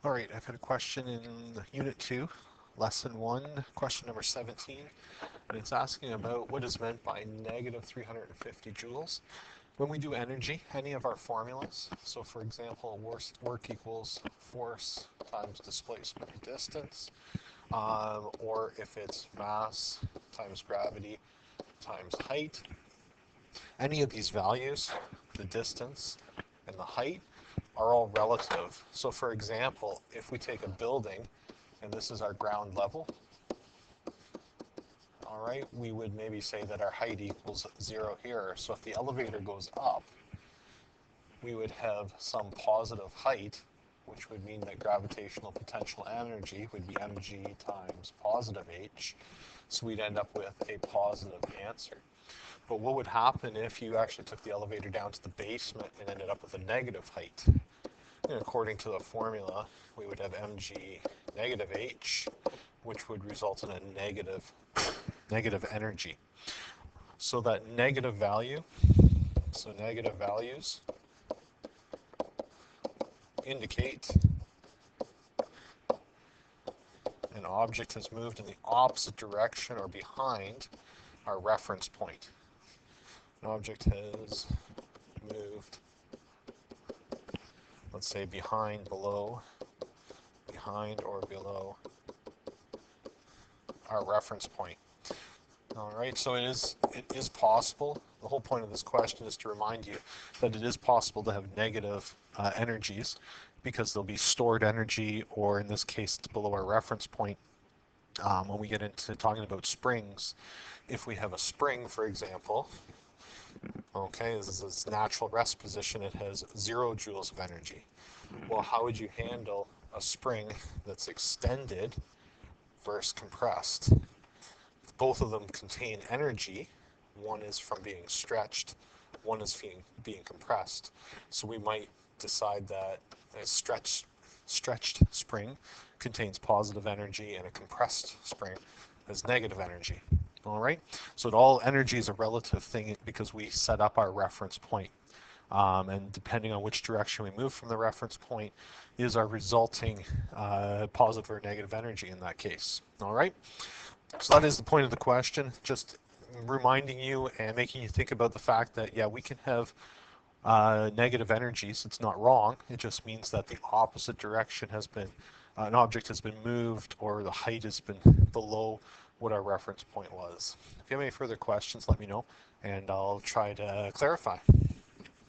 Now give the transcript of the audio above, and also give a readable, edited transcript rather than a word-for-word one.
All right, I've got a question in Unit 2, Lesson 1, question number 17, and it's asking about what is meant by negative 350 joules. When we do energy, any of our formulas, so for example, work equals force times displacement distance, or if it's mass times gravity times height, any of these values, the distance and the height, are all relative. So for example, if we take a building, and this is our ground level, all right, we would maybe say that our height equals 0 here. So if the elevator goes up, we would have some positive height, which would mean that gravitational potential energy would be mg times positive h. So we'd end up with a positive answer. But what would happen if you actually took the elevator down to the basement and ended up with a negative height? And according to the formula, we would have mg negative h, which would result in a negative energy. So that negative value, so negative values indicate an object has moved in the opposite direction or behind our reference point. An object has moved, let's say behind or below our reference point. All right, so it is possible. The whole point of this question is to remind you that it is possible to have negative energies because there'll be stored energy, or in this case, it's below our reference point. When we get into talking about springs, if we have a spring, for example, okay, this is its natural rest position, it has 0 joules of energy. Well, how would you handle a spring that's extended versus compressed? Both of them contain energy. One is from being stretched, one is being compressed. So we might decide that a stretched spring contains positive energy and a compressed spring has negative energy. All right, so all energy is a relative thing because we set up our reference point. And depending on which direction we move from the reference point is our resulting positive or negative energy in that case. All right, so that is the point of the question, just reminding you and making you think about the fact that, yeah, we can have negative energies. It's not wrong. It just means that the opposite direction has been, an object has been moved, or the height has been below what our reference point was. If you have any further questions, let me know, and I'll try to clarify.